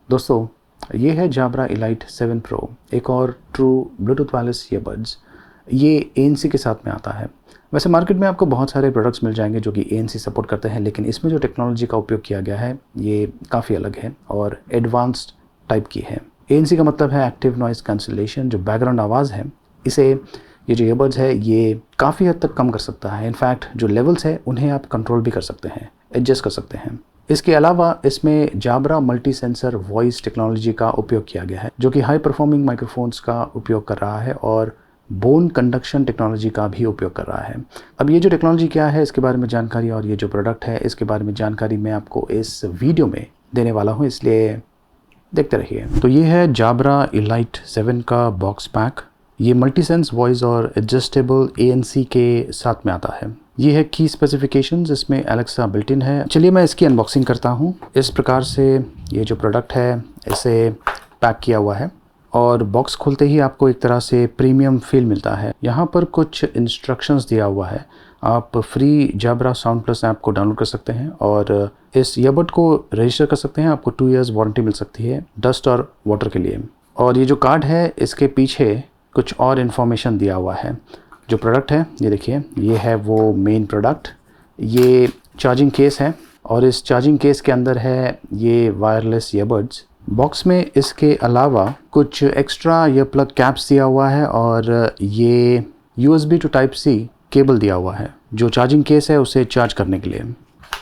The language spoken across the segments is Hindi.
दोस्तों, ये है जाब्रा इलाइट 7 प्रो, एक और ट्रू ब्लूटूथ वायरलेस ईयरबड्स। ये ANC के साथ में आता है। वैसे मार्केट में आपको बहुत सारे प्रोडक्ट्स मिल जाएंगे जो कि ANC सपोर्ट करते हैं, लेकिन इसमें जो टेक्नोलॉजी का उपयोग किया गया है ये काफ़ी अलग है और एडवांस्ड टाइप की है। ANC का मतलब है एक्टिव नॉइज़ कैंसिलेशन। जो बैकग्राउंड आवाज़ है इसे ये जो ईयरबड्स है ये काफ़ी हद तक कम कर सकता है। इनफैक्ट जो लेवल्स है उन्हें आप कंट्रोल भी कर सकते हैं, एडजस्ट कर सकते हैं। इसके अलावा इसमें जाब्रा मल्टी सेंसर वॉइस टेक्नोलॉजी का उपयोग किया गया है, जो कि हाई परफॉर्मिंग माइक्रोफोन्स का उपयोग कर रहा है और बोन कंडक्शन टेक्नोलॉजी का भी उपयोग कर रहा है। अब ये जो टेक्नोलॉजी क्या है इसके बारे में जानकारी और ये जो प्रोडक्ट है इसके बारे में जानकारी मैं आपको इस वीडियो में देने वाला हूँ, इसलिए देखते रहिए। तो ये है जाब्रा इलाइट 7 का बॉक्स पैक। ये मल्टी सेंस वॉइस और एडजस्टेबल ANC के साथ में आता है। ये है की स्पेसिफिकेशंस, इसमें एलेक्सा बिल्ट इन है। चलिए मैं इसकी अनबॉक्सिंग करता हूँ। इस प्रकार से ये जो प्रोडक्ट है इसे पैक किया हुआ है और बॉक्स खोलते ही आपको एक तरह से प्रीमियम फील मिलता है। यहाँ पर कुछ इंस्ट्रक्शंस दिया हुआ है। आप फ्री जाब्रा साउंड प्लस ऐप को डाउनलोड कर सकते हैं और इस ईयरबड को रजिस्टर कर सकते हैं। आपको 2 इयर्स वारंटी मिल सकती है डस्ट और वाटर के लिए। और ये जो कार्ड है इसके पीछे कुछ और इन्फॉर्मेशन दिया हुआ है। जो प्रोडक्ट है ये देखिए, ये है वो मेन प्रोडक्ट। ये चार्जिंग केस है और इस चार्जिंग केस के अंदर है ये वायरलेस ईयरबड्स। बॉक्स में इसके अलावा कुछ एक्स्ट्रा ईयर प्लग कैप्स दिया हुआ है और ये USB to Type C cable दिया हुआ है जो चार्जिंग केस है उसे चार्ज करने के लिए।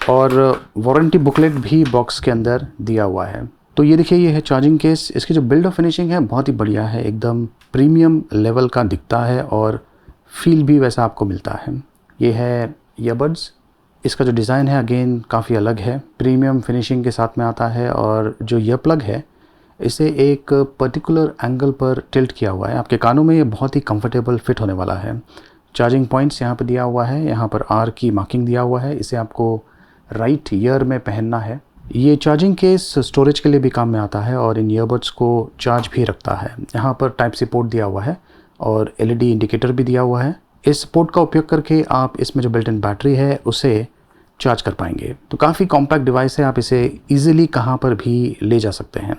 और वारंटी बुकलेट भी बॉक्स के अंदर दिया हुआ है। तो ये देखिए, ये है चार्जिंग केस। इसकी जो बिल्ड ऑफ फिनिशिंग है बहुत ही बढ़िया है, एकदम प्रीमियम लेवल का दिखता है और फील भी वैसा आपको मिलता है। ये है ईयरबड्स। इसका जो डिज़ाइन है अगेन काफ़ी अलग है, प्रीमियम फिनिशिंग के साथ में आता है। और जो ईयर प्लग है इसे एक पर्टिकुलर एंगल पर टिल्ट किया हुआ है। आपके कानों में ये बहुत ही कंफर्टेबल फिट होने वाला है। चार्जिंग पॉइंट्स यहाँ पर दिया हुआ है, यहाँ पर R की मार्किंग दिया हुआ है। इसे आपको राइट ईयर में पहनना है। ये चार्जिंग केस स्टोरेज के लिए भी काम में आता है और इन ईयरबड्स को चार्ज भी रखता है। यहाँ पर टाइप सी पोर्ट दिया हुआ है और LED इंडिकेटर भी दिया हुआ है। इस पोर्ट का उपयोग करके आप इसमें जो बिल्ट इन बैटरी है उसे चार्ज कर पाएंगे। तो काफ़ी कॉम्पैक्ट डिवाइस है, आप इसे इजीली कहाँ पर भी ले जा सकते हैं।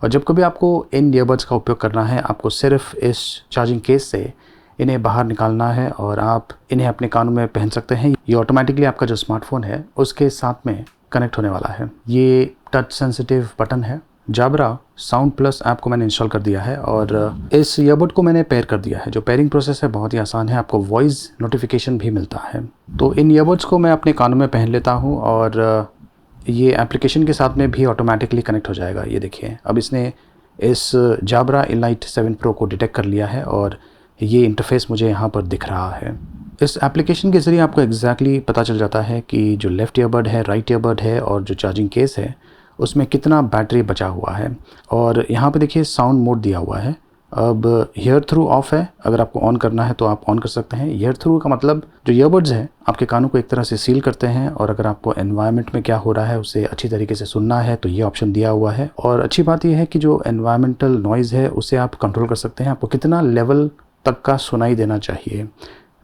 और जब कभी आपको इन ईयरबड्स का उपयोग करना है, आपको सिर्फ इस चार्जिंग केस से इन्हें बाहर निकालना है और आप इन्हें अपने कानों में पहन सकते हैं। ये ऑटोमेटिकली आपका जो स्मार्टफोन है उसके साथ में कनेक्ट होने वाला है। ये टच सेंसिटिव बटन है। जाब्रा साउंड प्लस ऐप को मैंने इंस्टॉल कर दिया है और इस ईयरबड को मैंने पेयर कर दिया है। जो पेयरिंग प्रोसेस है बहुत ही आसान है, आपको वॉइस नोटिफिकेशन भी मिलता है। तो इन ईयरबड्स को मैं अपने कानों में पहन लेता हूँ और ये एप्लीकेशन के साथ में भी ऑटोमेटिकली कनेक्ट हो जाएगा। ये देखिए, अब इसने इस जाब्रा इलाइट 7 प्रो को डिटेक्ट कर लिया है और ये इंटरफेस मुझे यहाँ पर दिख रहा है। इस एप्लीकेशन के ज़रिए आपको एग्जैक्टली पता चल जाता है कि जो लेफ़्ट ईयरबड है, राइट ईयरबड है और जो चार्जिंग केस है उसमें कितना बैटरी बचा हुआ है। और यहाँ पे देखिए साउंड मोड दिया हुआ है। अब ईयर थ्रू ऑफ है, अगर आपको ऑन करना है तो आप ऑन कर सकते हैं। ईयर थ्रू का मतलब जो ईयरबड्स हैं आपके कानों को एक तरह से सील करते हैं और अगर आपको एनवायरनमेंट में क्या हो रहा है उसे अच्छी तरीके से सुनना है तो ये ऑप्शन दिया हुआ है। और अच्छी बात यह है कि जो एनवायरमेंटल नॉइज़ है उसे आप कंट्रोल कर सकते हैं। आपको कितना लेवल तक का सुनाई देना चाहिए,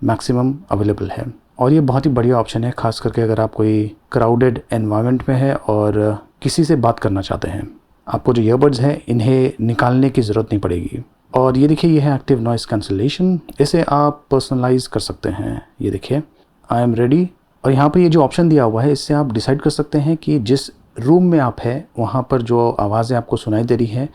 मैक्सिमम अवेलेबल है। और ये बहुत ही बढ़िया ऑप्शन है, खास करके अगर आप कोई क्राउडेड एनवायरनमेंट में है और किसी से बात करना चाहते हैं। आपको जो ईयरबड्स हैं इन्हें निकालने की ज़रूरत नहीं पड़ेगी। और ये देखिए, ये है एक्टिव नॉइज़ कैंसिलेशन। इसे आप पर्सनलाइज कर सकते हैं। ये देखिए, आई एम रेडी। और यहाँ पर ये जो ऑप्शन दिया हुआ है इससे आप डिसाइड कर सकते हैं कि जिस रूम में आप हैं वहाँ पर जो आवाज़ें आपको सुनाई दे रही हैं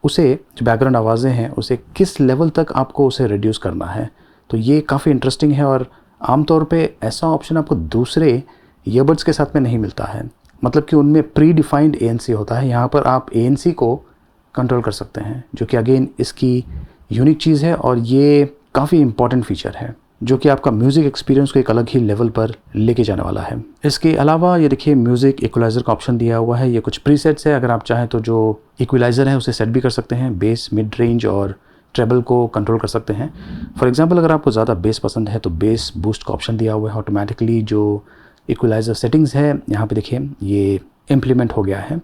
उसे, जो बैकग्राउंड आवाज़ें हैं उसे किस लेवल तक आपको उसे रिड्यूस करना है। तो ये काफ़ी इंटरेस्टिंग है और आमतौर पे ऐसा ऑप्शन आपको दूसरे ईयरबड्स के साथ में नहीं मिलता है। मतलब कि उनमें प्री डिफाइंड ANC होता है, यहाँ पर आप ANC को कंट्रोल कर सकते हैं, जो कि अगेन इसकी यूनिक चीज़ है और ये काफ़ी इंपॉर्टेंट फीचर है जो कि आपका म्यूज़िक एक्सपीरियंस को एक अलग ही लेवल पर लेके जाने वाला है। इसके अलावा ये देखिए, म्यूज़िक इक्वलाइज़र का ऑप्शन दिया हुआ है। ये कुछ प्रीसेट्स है, अगर आप चाहें तो जो इक्वलाइज़र है उसे सेट भी कर सकते हैं। बेस, मिड रेंज और ट्रेबल को कंट्रोल कर सकते हैं। फॉर एग्जांपल, अगर आपको ज़्यादा बेस पसंद है तो बेस बूस्ट का ऑप्शन दिया हुआ है। ऑटोमेटिकली जो इक्वलाइज़र सेटिंग्स है यहाँ पे देखिए ये इम्प्लीमेंट हो गया है।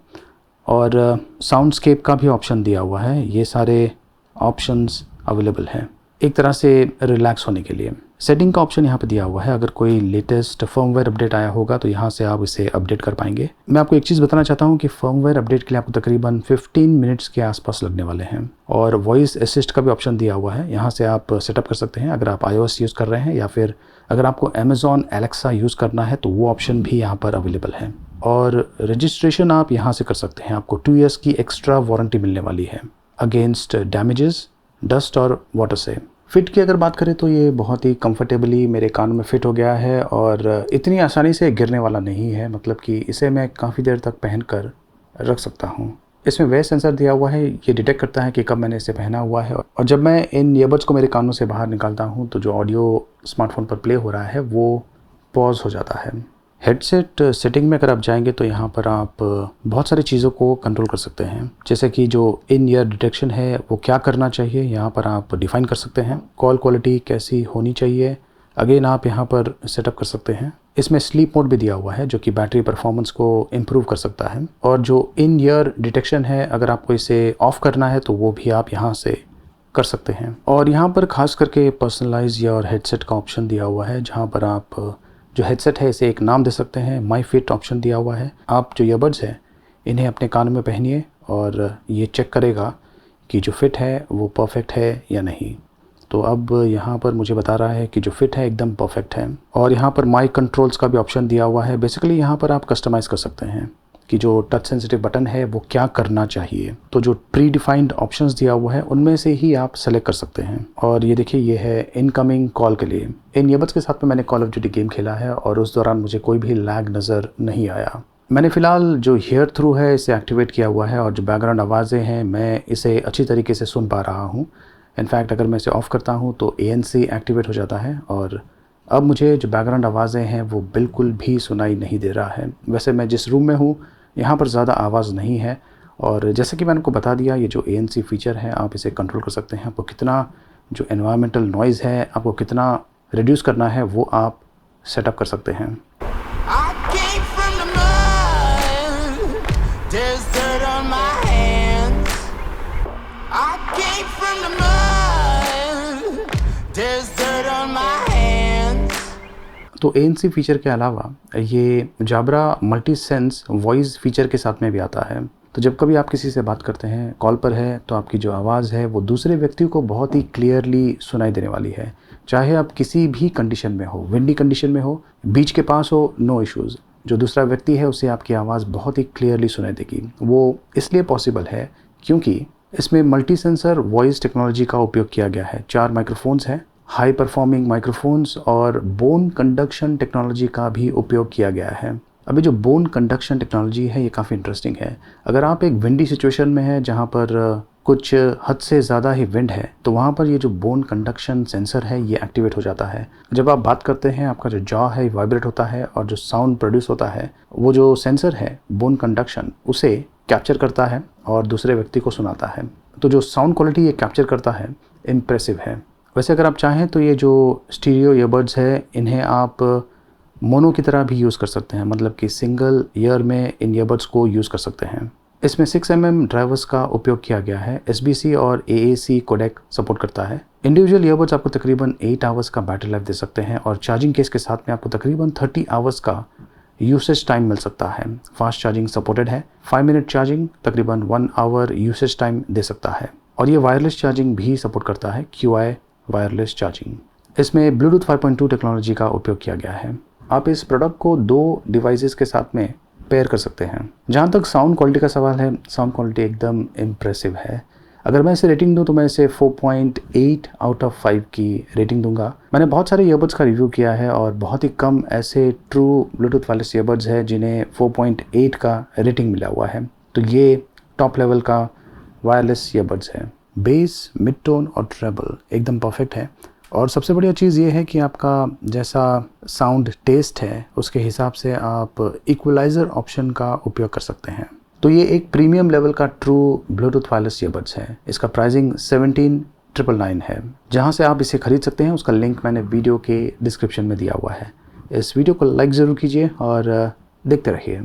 और साउंडस्केप का भी ऑप्शन दिया हुआ है। ये सारे ऑप्शंस अवेलेबल हैं एक तरह से रिलैक्स होने के लिए। सेटिंग का ऑप्शन यहाँ पे दिया हुआ है, अगर कोई लेटेस्ट फर्मवेयर अपडेट आया होगा तो यहाँ से आप इसे अपडेट कर पाएंगे। मैं आपको एक चीज़ बताना चाहता हूँ कि फर्मवेयर अपडेट के लिए आपको तकरीबन 15 मिनट्स के आसपास लगने वाले हैं। और वॉइस असिस्ट का भी ऑप्शन दिया हुआ है, यहाँ से आप सेटअप कर सकते हैं अगर आप iOS यूज़ कर रहे हैं, या फिर अगर आपको अमेज़ॉन एलेक्सा यूज़ करना है तो वो ऑप्शन भी यहाँ पर अवेलेबल है। और रजिस्ट्रेशन आप यहाँ से कर सकते हैं, आपको 2 ईयर्स की एक्स्ट्रा वारंटी मिलने वाली है अगेंस्ट डैमेजेस, डस्ट और वाटर से। फ़िट की अगर बात करें तो ये बहुत ही कंफर्टेबली मेरे कानों में फ़िट हो गया है और इतनी आसानी से गिरने वाला नहीं है, मतलब कि इसे मैं काफ़ी देर तक पहन कर रख सकता हूँ। इसमें वेट सेंसर दिया हुआ है, ये डिटेक्ट करता है कि कब मैंने इसे पहना हुआ है, और जब मैं इन ईयरबड्स को मेरे कानों से बाहर निकालता हूँ तो जो ऑडियो स्मार्टफोन पर प्ले हो रहा है वो पॉज हो जाता है। हेडसेट सेटिंग में अगर आप जाएंगे तो यहाँ पर आप बहुत सारी चीज़ों को कंट्रोल कर सकते हैं, जैसे कि जो इन ईयर डिटेक्शन है वो क्या करना चाहिए, यहाँ पर आप डिफ़ाइन कर सकते हैं। कॉल क्वालिटी कैसी होनी चाहिए, अगेन आप यहाँ पर सेटअप कर सकते हैं। इसमें स्लीप मोड भी दिया हुआ है जो कि बैटरी परफॉर्मेंस को इम्प्रूव कर सकता है। और जो इन ईयर डिटेक्शन है, अगर आपको इसे ऑफ़ करना है तो वो भी आप यहाँ से कर सकते हैं। और यहाँ पर खास करके पर्सनलाइज योर हेडसेट का ऑप्शन दिया हुआ है, जहाँ पर आप जो हेडसेट है इसे एक नाम दे सकते हैं। माई फिट ऑप्शन दिया हुआ है, आप जो ईयरबड्स हैं इन्हें अपने कान में पहनिए और ये चेक करेगा कि जो फिट है वो परफेक्ट है या नहीं। तो अब यहाँ पर मुझे बता रहा है कि जो फिट है एकदम परफेक्ट है। और यहाँ पर माई कंट्रोल्स का भी ऑप्शन दिया हुआ है। बेसिकली यहाँ पर आप कस्टमाइज़ कर सकते हैं कि जो टच सेंसिटिव बटन है वो क्या करना चाहिए। तो जो प्री डिफाइंड ऑप्शंस दिया हुआ है उनमें से ही आप सेलेक्ट कर सकते हैं। और ये देखिए, ये है इनकमिंग कॉल के लिए। इन ईयरबड्स के साथ में मैंने कॉल ऑफ ड्यूटी गेम खेला है और उस दौरान मुझे कोई भी लैग नज़र नहीं आया। मैंने फ़िलहाल जो हेयर थ्रू है इसे एक्टिवेट किया हुआ है और जो बैकग्राउंड आवाज़ें हैं मैं इसे अच्छी तरीके से सुन पा रहा हूँ। इनफैक्ट अगर मैं इसे ऑफ़ करता हूँ तो ANC एक्टिवेट हो जाता है और अब मुझे जो बैकग्राउंड आवाज़ें हैं वो बिल्कुल भी सुनाई नहीं दे रहा है। वैसे मैं जिस रूम में हूँ यहाँ पर ज़्यादा आवाज़ नहीं है। और जैसे कि मैंने आपको बता दिया, ये जो ANC फ़ीचर है आप इसे कंट्रोल कर सकते हैं। आपको कितना जो एनवायरमेंटल नॉइज़ है आपको कितना रिड्यूस करना है वो आप सेटअप कर सकते हैं। तो ANC फ़ीचर के अलावा ये जाब्रा मल्टी सेंस वॉइस फ़ीचर के साथ में भी आता है। तो जब कभी आप किसी से बात करते हैं, कॉल पर है, तो आपकी जो आवाज़ है वो दूसरे व्यक्ति को बहुत ही क्लियरली सुनाई देने वाली है। चाहे आप किसी भी कंडीशन में हो, विंडी कंडीशन में हो, बीच के पास हो, नो इश्यूज़। जो दूसरा व्यक्ति है उसे आपकी आवाज़ बहुत ही क्लियरली सुनाई देगी। वो इसलिए पॉसिबल है क्योंकि इसमें मल्टी सेंसर वॉइस टेक्नोलॉजी का उपयोग किया गया है। 4 माइक्रोफोन्स हैं, हाई परफॉर्मिंग माइक्रोफोन्स, और बोन कंडक्शन टेक्नोलॉजी का भी उपयोग किया गया है। अभी जो बोन कंडक्शन टेक्नोलॉजी है ये काफ़ी इंटरेस्टिंग है। अगर आप एक विंडी सिचुएशन में है जहाँ पर कुछ हद से ज़्यादा ही विंड है तो वहाँ पर ये जो बोन कंडक्शन सेंसर है ये एक्टिवेट हो जाता है। जब आप बात करते हैं आपका जो जॉ है वाइब्रेट होता है और जो साउंड प्रोड्यूस होता है वो जो सेंसर है बोन कंडक्शन उसे कैप्चर करता है और दूसरे व्यक्ति को सुनाता है। तो जो साउंड क्वालिटी ये कैप्चर करता है इम्प्रेसिव है। वैसे अगर आप चाहें तो ये जो स्टीरियो ईयरबड्स है इन्हें आप मोनो की तरह भी यूज़ कर सकते हैं, मतलब कि सिंगल ईयर में इन ईयरबड्स को यूज़ कर सकते हैं। इसमें 6mm ड्राइवर्स का उपयोग किया गया है। SBC और AAC कोडेक सपोर्ट करता है। इंडिविजुअल ईयरबड्स आपको तकरीबन 8 आवर्स का बैटरी लाइफ दे सकते हैं और चार्जिंग केस के साथ में आपको तकरीबन 30 आवर्स का यूसेज टाइम मिल सकता है। फास्ट चार्जिंग सपोर्टेड है। 5 मिनट चार्जिंग तकरीबन 1 आवर यूसेज टाइम दे सकता है। और ये वायरलेस चार्जिंग भी सपोर्ट करता है, QI वायरलेस चार्जिंग। इसमें ब्लूटूथ 5.2 टेक्नोलॉजी का उपयोग किया गया है। आप इस प्रोडक्ट को 2 डिवाइसेस के साथ में पेयर कर सकते हैं। जहाँ तक साउंड क्वालिटी का सवाल है, साउंड क्वालिटी एकदम इम्प्रेसिव है। अगर मैं इसे रेटिंग दूँ तो मैं इसे 4.8 आउट ऑफ 5 की रेटिंग दूंगा। मैंने बहुत सारे ईयरबड्स का रिव्यू किया है और बहुत ही कम ऐसे ट्रू ब्लूटूथ वायरलेस ईयरबड्स है जिन्हें 4.8 का रेटिंग मिला हुआ है। तो ये टॉप लेवल का वायरलेस ईयरबड्स है। बेस, मिड टोन और ट्रेबल एकदम परफेक्ट है। और सबसे बढ़िया चीज़ ये है कि आपका जैसा साउंड टेस्ट है उसके हिसाब से आप इक्वलाइज़र ऑप्शन का उपयोग कर सकते हैं। तो ये एक प्रीमियम लेवल का ट्रू ब्लूटूथ वायरलेस ईयरबड्स है। इसका प्राइसिंग 17,999 है। जहाँ से आप इसे खरीद सकते हैं उसका लिंक मैंने वीडियो के डिस्क्रिप्शन में दिया हुआ है। इस वीडियो को लाइक ज़रूर कीजिए और देखते रहिए।